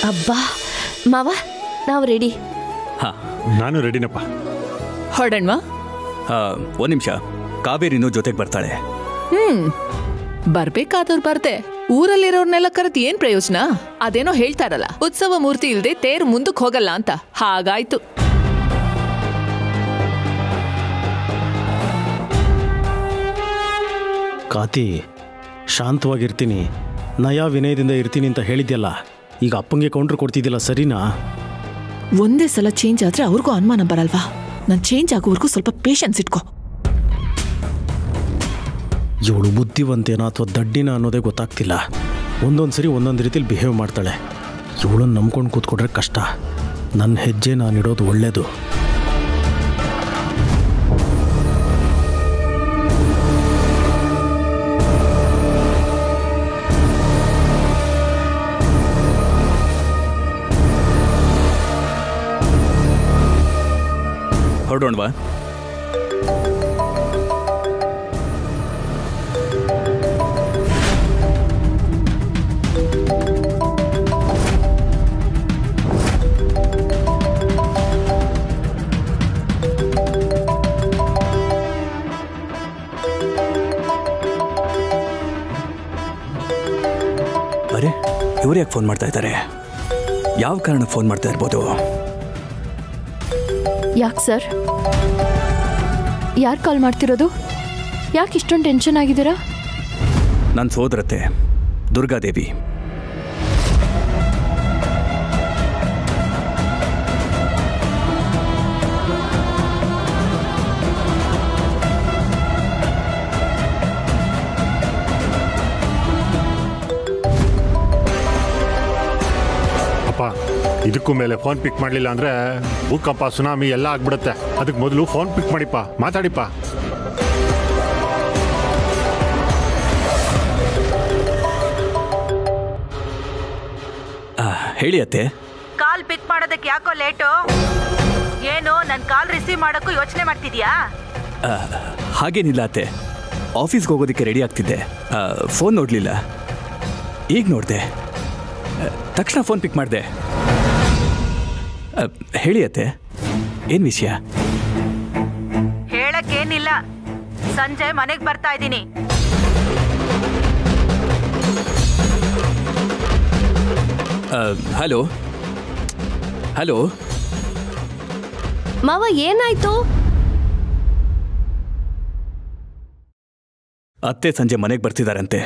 ಅಬ್ಬಾ ಮಾವ ನಾವು ರೆಡಿ. ಹಾ ನಾನು ರೆಡಿನಪ್ಪ. ಹೊರಡಣ್ವಾ? ಒಂದು ನಿಮಿಷ, ಕಾವೇರಿನೂ ಜೊತೆಗೆ ಬರ್ತಾಳೆ. ಬರ್ಬೇಕಾದವ್ರು ಬರ್ದೆ, ಊರಲ್ಲಿರೋರ್ನೆಲ್ಲ ಕರೆದು ಏನ್ ಪ್ರಯೋಜನ? ಅದೇನೋ ಹೇಳ್ತಾರಲ್ಲ, ಉತ್ಸವ ಮೂರ್ತಿ ಇಲ್ದೆ ತೇರು ಮುಂದಕ್ಕೆ ಹೋಗಲ್ಲ ಅಂತ. ಹಾಗಾಯ್ತು. ಕಾತಿ, ಶಾಂತವಾಗಿರ್ತೀನಿ, ನಯ ವಿನಯದಿಂದ ಇರ್ತೀನಿ ಅಂತ ಹೇಳಿದ್ಯಲ್ಲ, ಈಗ ಅಪ್ಪಂಗೆ ಕೌಂಟ್ರ್ ಕೊಡ್ತಿದ್ದಿಲ್ಲ, ಸರಿನಾ? ಒಂದೇ ಸಲ ಚೇಂಜ್ ಆದ್ರೆ ಅವ್ರಿಗೂ ಅನುಮಾನ ಬರಲ್ವಾ? ನಾನು ಚೇಂಜ್ ಆಗೋವರೆಗೂ ಸ್ವಲ್ಪ ಪೇಷನ್ಸ್ ಇಟ್ಕೋ. ಇವಳು ಬುದ್ಧಿವಂತೇನ ಅಥವಾ ದಡ್ಡಿನ ಅನ್ನೋದೇ ಗೊತ್ತಾಗ್ತಿಲ್ಲ. ಒಂದೊಂದು ಸರಿ ಒಂದೊಂದು ರೀತಿಲಿ ಬಿಹೇವ್ ಮಾಡ್ತಾಳೆ. ಇವಳನ್ನು ನಂಬ್ಕೊಂಡು ಕೂತ್ಕೊಂಡ್ರೆ ಕಷ್ಟ. ನನ್ನ ಹೆಜ್ಜೆ ನಾನಿಡೋದು ಒಳ್ಳೇದು. ಹೊರಡೋಣವಾ? ಅರೆ, ಇವ್ರು ಯಾಕೆ ಫೋನ್ ಮಾಡ್ತಾ ಇದ್ದಾರೆ? ಯಾವ ಕಾರಣಕ್ಕೆ ಫೋನ್ ಮಾಡ್ತಾ ಇರ್ಬೋದು? ಯಾಕೆ ಸರ್, ಯಾರು ಕಾಲ್ ಮಾಡ್ತಿರೋದು? ಯಾಕೆ ಇಷ್ಟೊಂದು ಟೆನ್ಷನ್ ಆಗಿದ್ದೀರಾ? ನನ್ನ ಸೋದರತೆ ದುರ್ಗಾದೇವಿ. ಇದಕ್ಕೂ ಮೇಲೆ ಫೋನ್ ಪಿಕ್ ಮಾಡಲಿಲ್ಲ ಅಂದ್ರೆ ಭೂಕಂಪ ಸುನಾಮಿ ಎಲ್ಲ ಆಗ್ಬಿಡುತ್ತೆ. ಅದಕ್ಕೆ ಮೊದಲು ಫೋನ್ ಪಿಕ್ ಮಾಡಿಪ್ಪ, ಮಾತಾಡಿಪ್ಪ. ಹೇಳಿ ಅತ್ತೆ. ಕಾಲ್ ಪಿಕ್ ಮಾಡೋದಕ್ಕೆ ಯಾಕೋ ಲೇಟು? ಏನು ನನ್ನ ಕಾಲ್ ರಿಸೀವ್ ಮಾಡೋಕ್ಕೂ ಯೋಚನೆ ಮಾಡ್ತಿದ್ಯಾ? ಹಾಗೇನಿಲ್ಲ ಅತ್ತೆ, ಆಫೀಸ್ಗೆ ಹೋಗೋದಕ್ಕೆ ರೆಡಿ ಆಗ್ತಿದ್ದೆ, ಫೋನ್ ನೋಡಲಿಲ್ಲ. ಈಗ ನೋಡಿದೆ, ತಕ್ಷಣ ಫೋನ್ ಪಿಕ್ ಮಾಡಿದೆ. ಹೇಳಿ ಅತ್ತೆ, ಏನು ವಿಷಯ? ಹೇಳಕ್ಕೇನಿಲ್ಲ, ಸಂಜೆ ಮನೆಗೆ ಬರ್ತಾ ಇದ್ದೀನಿ. ಹಲೋ ಹಲೋ ಮಾವ, ಏನಾಯ್ತು? ಅತ್ತೆ ಸಂಜೆ ಮನೆಗೆ ಬರ್ತಿದಾರಂತೆ.